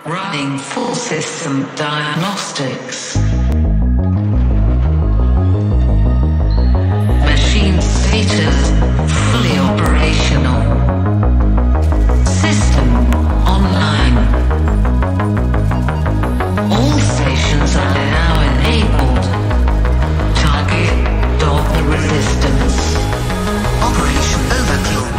Running full system diagnostics. Machine status fully operational. System online. All stations are now enabled. Target dog resistance. Operation Overkill.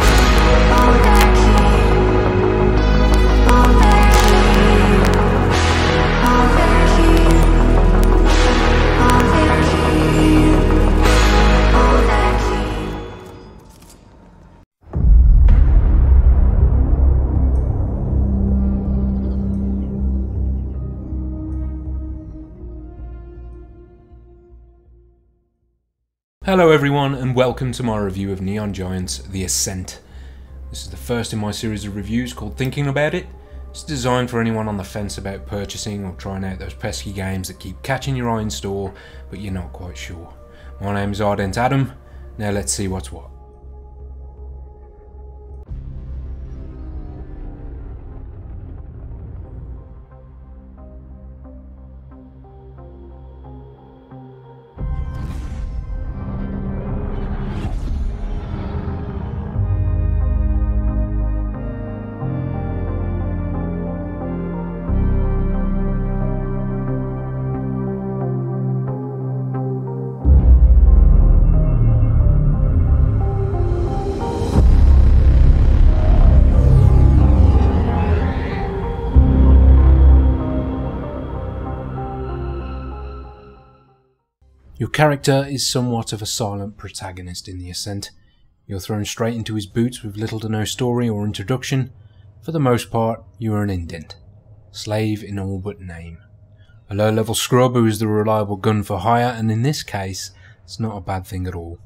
Hello everyone and welcome to my review of Neon Giant's The Ascent. This is the first in my series of reviews called Thinking About It. It's designed for anyone on the fence about purchasing or trying out those pesky games that keep catching your eye in store but you're not quite sure. My name is Ardent Adam, now let's see what's what. Your character is somewhat of a silent protagonist in The Ascent. You're thrown straight into his boots with little to no story or introduction. For the most part, you are an indent. Slave in all but name. A low-level scrub who is the reliable gun for hire, and in this case, it's not a bad thing at all.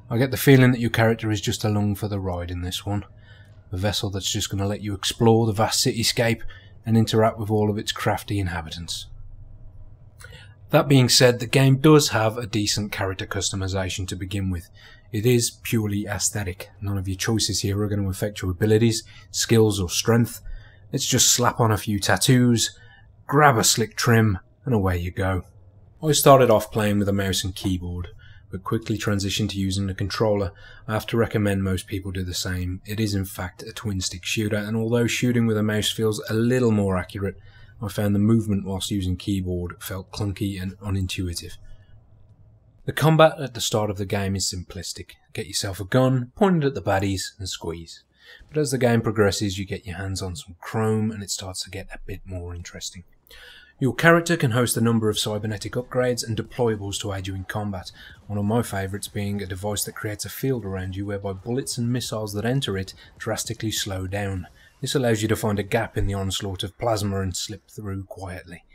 I get the feeling that your character is just along for the ride in this one. A vessel that's just going to let you explore the vast cityscape and interact with all of its crafty inhabitants. That being said, the game does have a decent character customization to begin with. It is purely aesthetic. None of your choices here are going to affect your abilities, skills or strength. Let's just slap on a few tattoos, grab a slick trim and away you go. I started off playing with a mouse and keyboard, but quickly transitioned to using the controller. I have to recommend most people do the same. It is in fact a twin stick shooter, and although shooting with a mouse feels a little more accurate, I found the movement whilst using keyboard felt clunky and unintuitive. The combat at the start of the game is simplistic. Get yourself a gun, point it at the baddies and squeeze. But as the game progresses you get your hands on some chrome and it starts to get a bit more interesting. Your character can host a number of cybernetic upgrades and deployables to aid you in combat, one of my favourites being a device that creates a field around you whereby bullets and missiles that enter it drastically slow down. This allows you to find a gap in the onslaught of plasma and slip through quietly.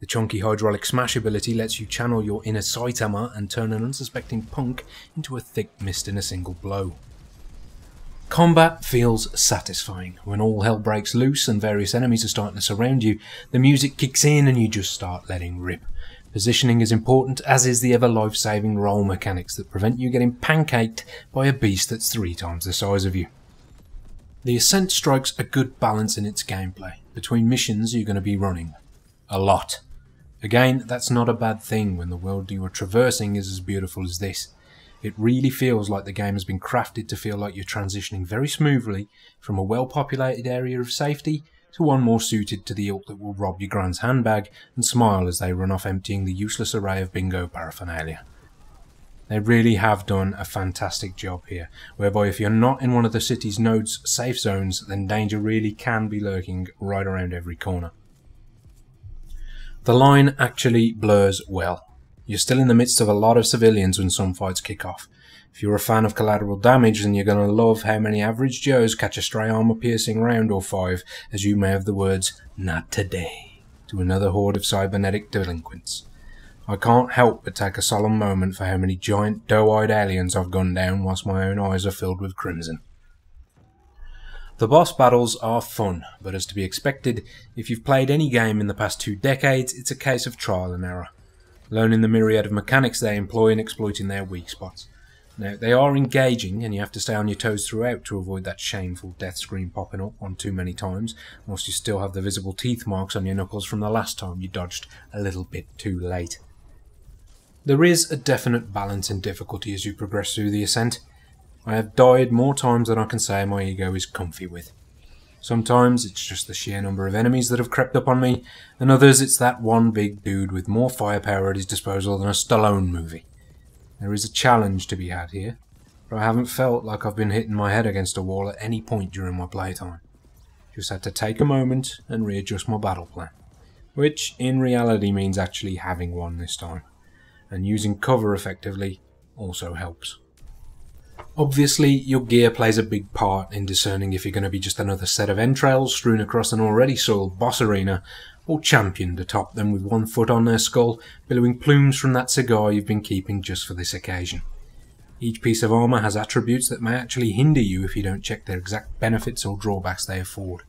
The chunky hydraulic smash ability lets you channel your inner Saitama and turn an unsuspecting punk into a thick mist in a single blow. Combat feels satisfying. When all hell breaks loose and various enemies are starting to surround you, the music kicks in and you just start letting rip. Positioning is important, as is the ever life-saving roll mechanics that prevent you getting pancaked by a beast that's 3 times the size of you. The Ascent strikes a good balance in its gameplay. Between missions you're going to be running. A lot. Again, that's not a bad thing when the world you are traversing is as beautiful as this. It really feels like the game has been crafted to feel like you're transitioning very smoothly from a well-populated area of safety to one more suited to the ilk that will rob your grand's handbag and smile as they run off emptying the useless array of bingo paraphernalia. They really have done a fantastic job here, whereby if you're not in one of the city's node's safe zones, then danger really can be lurking right around every corner. The line actually blurs well. You're still in the midst of a lot of civilians when some fights kick off. If you're a fan of collateral damage, then you're going to love how many average Joes catch a stray armor-piercing round or 5 as you may have the words, "Not today," to another horde of cybernetic delinquents. I can't help but take a solemn moment for how many giant doe-eyed aliens I've gunned down whilst my own eyes are filled with crimson. The boss battles are fun, but as to be expected, if you've played any game in the past 2 decades, it's a case of trial and error. Learning the myriad of mechanics they employ and exploiting their weak spots. Now, they are engaging, and you have to stay on your toes throughout to avoid that shameful death screen popping up one too many times, whilst you still have the visible teeth marks on your knuckles from the last time you dodged a little bit too late. There is a definite balance in difficulty as you progress through the Ascent. I have died more times than I can say my ego is comfy with. Sometimes it's just the sheer number of enemies that have crept up on me, and others it's that one big dude with more firepower at his disposal than a Stallone movie. There is a challenge to be had here, but I haven't felt like I've been hitting my head against a wall at any point during my playtime. Just had to take a moment and readjust my battle plan, which in reality means actually having one this time, and using cover effectively also helps. Obviously, your gear plays a big part in discerning if you're going to be just another set of entrails strewn across an already soiled boss arena, or championed atop them with one foot on their skull, billowing plumes from that cigar you've been keeping just for this occasion. Each piece of armour has attributes that may actually hinder you if you don't check their exact benefits or drawbacks they afford.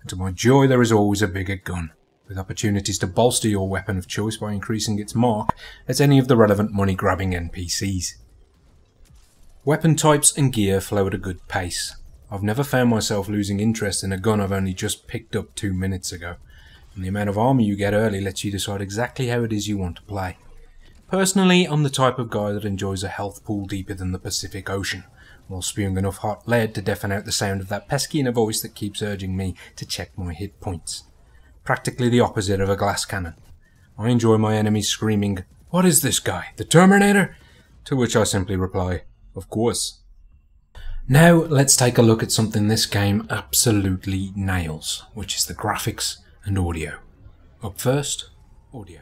And to my joy, there is always a bigger gun, with opportunities to bolster your weapon of choice by increasing its mark at any of the relevant money-grabbing NPCs. Weapon types and gear flow at a good pace. I've never found myself losing interest in a gun I've only just picked up 2 minutes ago, and the amount of armour you get early lets you decide exactly how it is you want to play. Personally, I'm the type of guy that enjoys a health pool deeper than the Pacific Ocean, while spewing enough hot lead to deafen out the sound of that pesky inner voice that keeps urging me to check my hit points. Practically the opposite of a glass cannon. I enjoy my enemies screaming, "What is this guy, the Terminator?" To which I simply reply, "Of course." Now let's take a look at something this game absolutely nails, which is the graphics and audio. Up first, audio.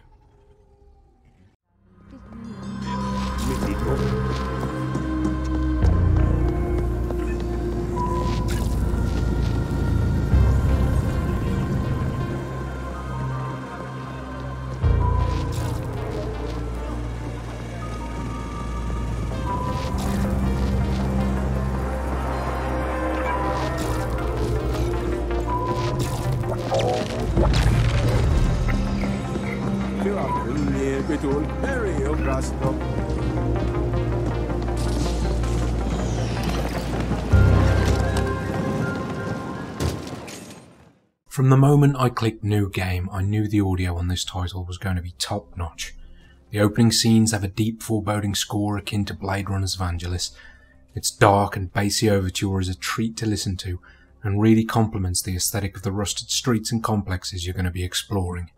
From the moment I clicked New Game, I knew the audio on this title was going to be top notch. The opening scenes have a deep foreboding score akin to Blade Runner's Vangelis. Its dark and bassy overture is a treat to listen to, and really complements the aesthetic of the rusted streets and complexes you're going to be exploring.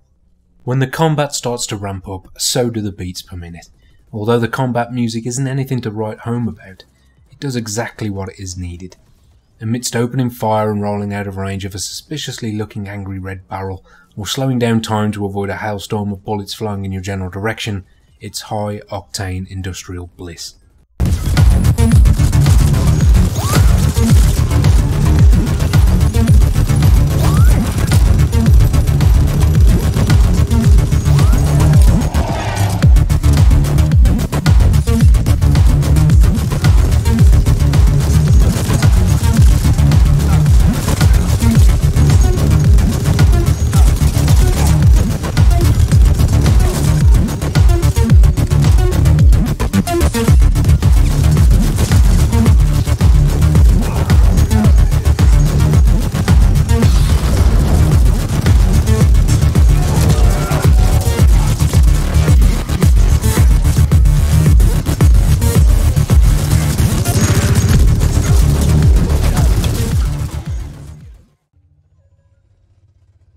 When the combat starts to ramp up, so do the beats per minute. Although the combat music isn't anything to write home about, it does exactly what it is needed. Amidst opening fire and rolling out of range of a suspiciously looking angry red barrel, or slowing down time to avoid a hailstorm of bullets flying in your general direction, it's high-octane industrial bliss.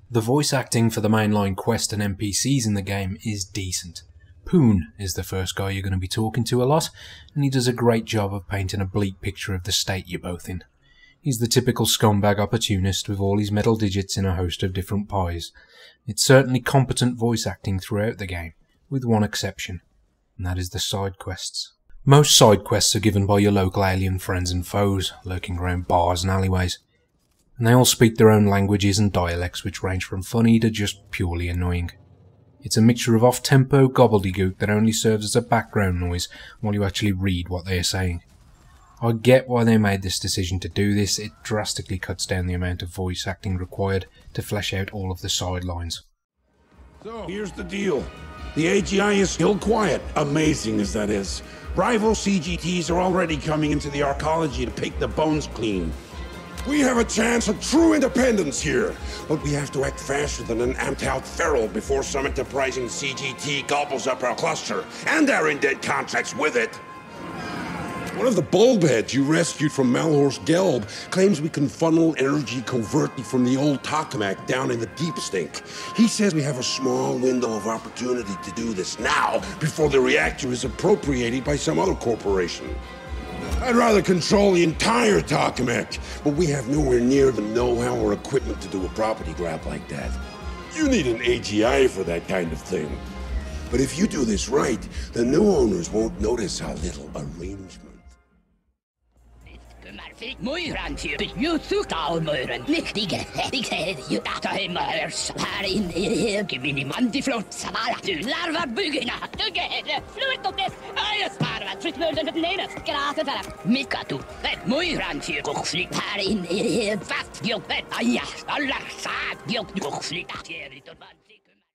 The voice acting for the mainline quest and NPCs in the game is decent. Poon is the first guy you're going to be talking to a lot, and he does a great job of painting a bleak picture of the state you're both in. He's the typical scumbag opportunist with all his metal digits in a host of different pies. It's certainly competent voice acting throughout the game, with one exception, and that is the side quests. Most side quests are given by your local alien friends and foes, lurking around bars and alleyways. And they all speak their own languages and dialects which range from funny to just purely annoying. It's a mixture of off-tempo gobbledygook that only serves as a background noise while you actually read what they are saying. I get why they made this decision to do this. It drastically cuts down the amount of voice acting required to flesh out all of the sidelines. So, here's the deal. The AGI is still quiet, amazing as that is. Rival CGTs are already coming into the arcology to pick the bones clean. We have a chance of true independence here, but we have to act faster than an amped-out feral before some enterprising CGT gobbles up our cluster, and our indent contracts with it. One of the bulbheads you rescued from Malhorst Gelb claims we can funnel energy covertly from the old tokamak down in the deep stink. He says we have a small window of opportunity to do this now, before the reactor is appropriated by some other corporation. I'd rather control the entire tokamak, but we have nowhere near the know-how or equipment to do a property grab like that. You need an AGI for that kind of thing. But if you do this right, the new owners won't notice our little arrangement.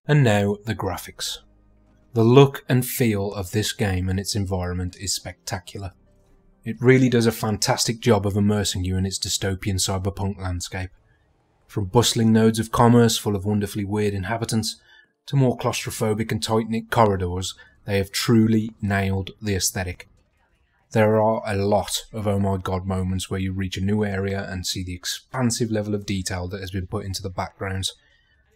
And now the graphics. The look and feel of this game and its environment is spectacular. It really does a fantastic job of immersing you in its dystopian cyberpunk landscape. From bustling nodes of commerce full of wonderfully weird inhabitants, to more claustrophobic and tight-knit corridors, they have truly nailed the aesthetic. There are a lot of oh my god moments where you reach a new area and see the expansive level of detail that has been put into the backgrounds.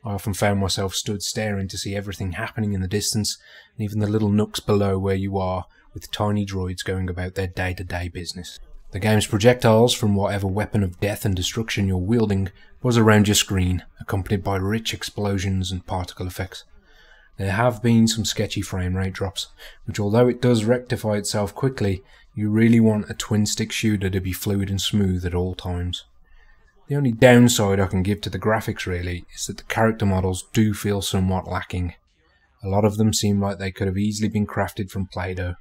I often found myself stood staring to see everything happening in the distance, and even the little nooks below where you are, with tiny droids going about their day-to-day business. The game's projectiles from whatever weapon of death and destruction you're wielding buzz around your screen, accompanied by rich explosions and particle effects. There have been some sketchy frame rate drops, which although it does rectify itself quickly, you really want a twin-stick shooter to be fluid and smooth at all times. The only downside I can give to the graphics really is that the character models do feel somewhat lacking. A lot of them seem like they could have easily been crafted from Play-Doh.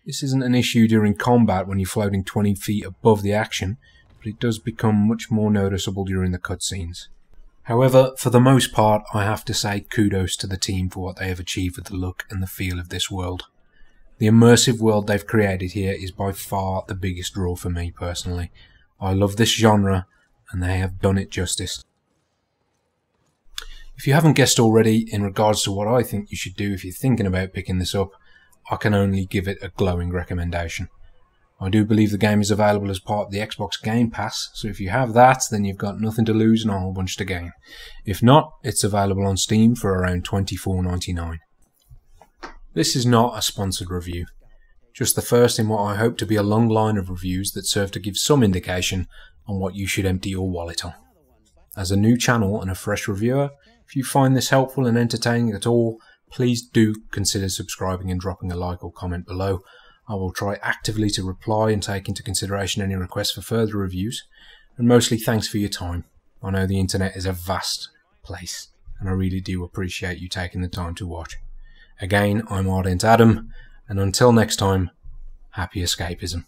This isn't an issue during combat when you're floating 20 feet above the action, but it does become much more noticeable during the cutscenes. However, for the most part, I have to say kudos to the team for what they have achieved with the look and the feel of this world. The immersive world they've created here is by far the biggest draw for me personally. I love this genre, and they have done it justice. If you haven't guessed already, in regards to what I think you should do if you're thinking about picking this up, I can only give it a glowing recommendation. I do believe the game is available as part of the Xbox Game Pass, so if you have that, then you've got nothing to lose and a whole bunch to gain. If not, it's available on Steam for around $24.99. This is not a sponsored review, just the first in what I hope to be a long line of reviews that serve to give some indication on what you should empty your wallet on. As a new channel and a fresh reviewer, if you find this helpful and entertaining at all, please do consider subscribing and dropping a like or comment below. I will try actively to reply and take into consideration any requests for further reviews, and mostly thanks for your time. I know the internet is a vast place, and I really do appreciate you taking the time to watch. Again, I'm Ardent Adam, and until next time, happy escapism.